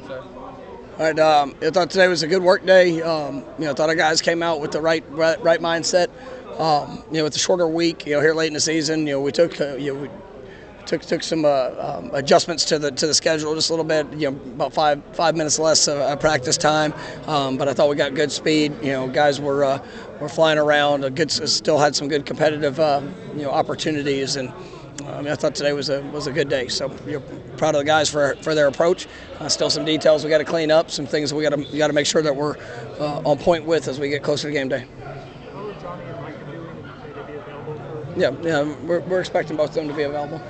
All right, I thought today was a good work day. I thought our guys came out with the right mindset. With the shorter week, here late in the season, we took we took some adjustments to the schedule just a little bit. About five minutes less practice time, but I thought we got good speed. Guys were flying around. Still had some good competitive opportunities, and I thought today was a good day. So proud of the guys for their approach. Still some details we got to clean up, some things we got to make sure that we're on point with as we get closer to game day. Yeah, we're expecting both of them to be available.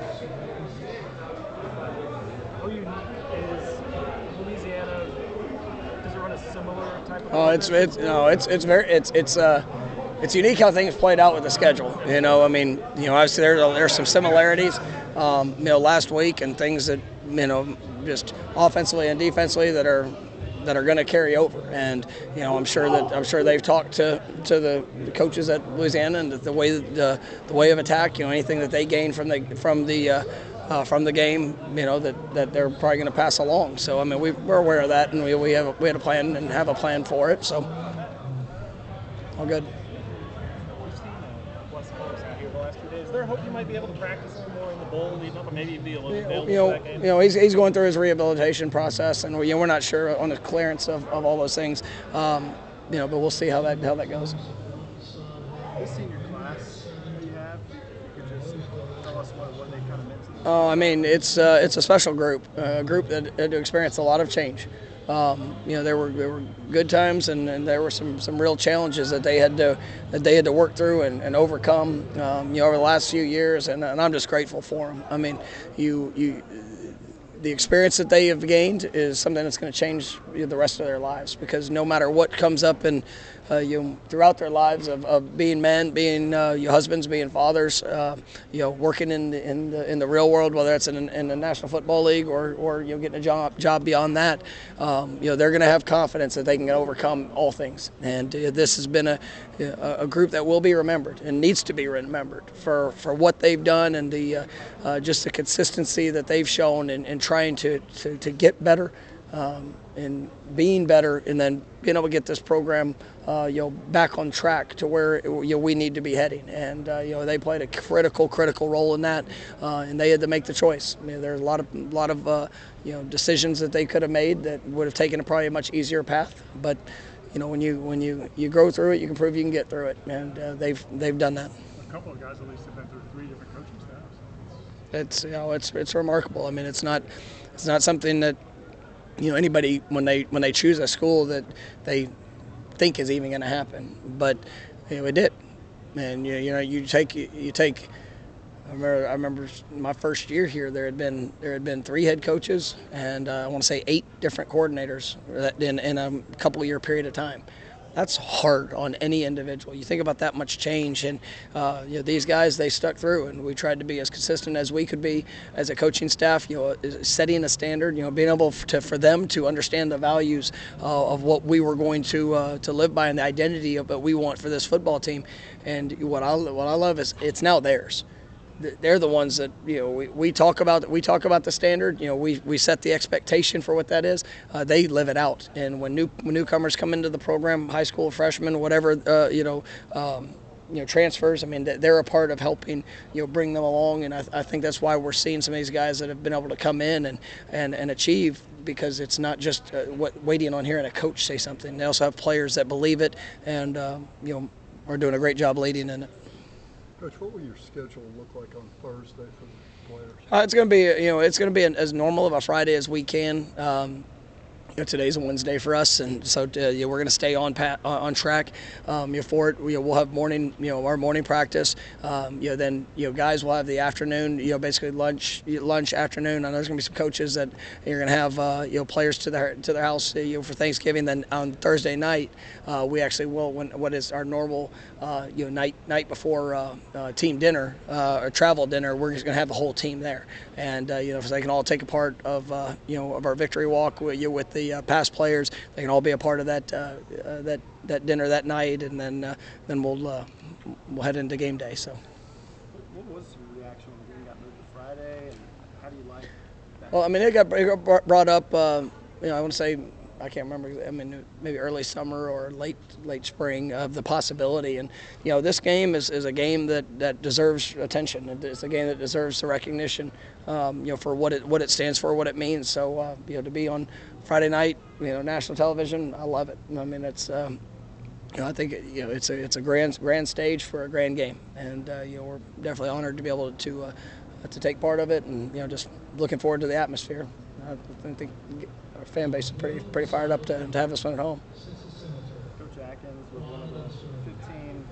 How unique is Louisiana? Does it run a similar type of? It's unique how things played out with the schedule. Obviously there's some similarities. Last week and things that just offensively and defensively that are going to carry over. And I'm sure they've talked to the coaches at Louisiana and the way of attack. Anything that they gain from the game, that they're probably going to pass along. So we're aware of that, and we had a plan and have a plan for it. So all good. We've seen West Coast out here the last 2 days. Is there hope you might be able to practice a little more in the bowl leading up, or maybe be a little available for that game? He's going through his rehabilitation process, and we're not sure on the clearance of all those things. But we'll see how that goes. This senior class that you have, you could just tell us what they kind of meant to you. It's a special group, a group that experienced a lot of change. There were good times, and there were some real challenges that they had to work through and overcome. Over the last few years, and I'm just grateful for them. The experience that they have gained is something that's going to change the rest of their lives, because no matter what comes up in throughout their lives of being men, being your husbands, being fathers, working in the real world, whether it's in the National Football League or getting a job beyond that, they're going to have confidence that they can overcome all things. And this has been a group that will be remembered and needs to be remembered for what they've done, and just the consistency that they've shown in trying to get better, and being better, and then being able to get this program back on track to where we need to be heading. And they played a critical role in that, and they had to make the choice. There's a lot of decisions that they could have made that would have taken probably a much easier path, but when you grow through it, you can prove you can get through it, and they've done that. A couple of guys at least have been through 3 different coaching staffs. It's remarkable. It's not something that anybody when they choose a school that they think is even going to happen, but it did. And you take. I remember my first year here. There had been 3 head coaches, and I want to say 8 different coordinators in a couple year period of time. That's hard on any individual. You think about that much change, and these guys, they stuck through, and we tried to be as consistent as we could be as a coaching staff. Setting a standard, being able for them to understand the values of what we were going to live by, and the identity of what we want for this football team. And what I love is it's now theirs. They're the ones that we talk about the standard. We set the expectation for what that is. They live it out. And when newcomers come into the program, high school freshmen, whatever, transfers, they're a part of helping bring them along. And I think that's why we're seeing some of these guys that have been able to come in and achieve, because it's not just waiting on hearing a coach say something. They also have players that believe it, and are doing a great job leading in it. Coach, what will your schedule look like on Thursday for the players? It's going to be as normal of a Friday as we can. Today's a Wednesday for us, and so we're going to stay on track for it. We'll have our morning practice. Then guys will have the afternoon. Basically lunch afternoon. I know there's going to be some coaches that you're going to have players to their house for Thanksgiving. Then on Thursday night, we actually will what is our normal night before team dinner or travel dinner. We're just going to have the whole team there, and so they can all take a part of of our victory walk with the past players. They can all be a part of that dinner that night, and then we'll head into game day. So. What was the reaction when the game got moved to Friday, and how do you like that? Well, it got brought up I want to say, I can't remember. I mean, maybe early summer or late spring of the possibility. And this game is a game that deserves attention. It's a game that deserves the recognition. For what it stands for, what it means. So to be on Friday night, national television, I love it. I mean, it's. I think it's a grand stage for a grand game, and we're definitely honored to be able to take part of it, and just looking forward to the atmosphere. I think our fan base is pretty fired up to have this one at home. Coach Atkins was one of the 15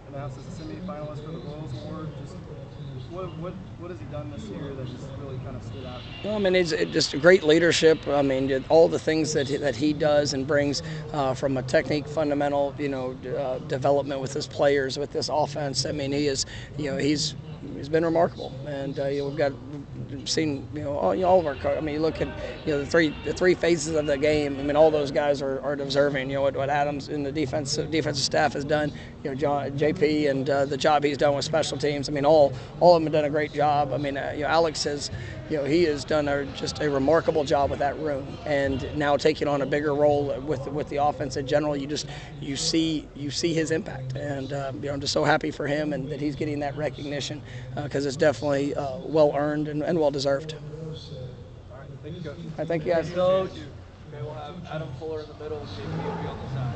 announced as a semi-finalist for the Royals Award. Just what has he done this year that just really kind of stood out? Well, I mean, it's just great leadership. I mean, all the things that he does and brings from a technique, fundamental, development with his players, with this offense. I mean, he is, he's been remarkable, and we've seen all of our. I mean, you look at the three phases of the game. I mean, all those guys are deserving. What Adams and the defensive staff has done. JP and the job he's done with special teams. I mean, all of them have done a great job. I mean, Alex has. He has done just a remarkable job with that room, and now taking on a bigger role with the offense in general. You see his impact, and I'm just so happy for him and that he's getting that recognition because it's definitely well earned and well deserved. All right, thank you, Coach. Thank you guys. Coach. Okay, we'll have Adam Fuller in the middle, JP will be on the side.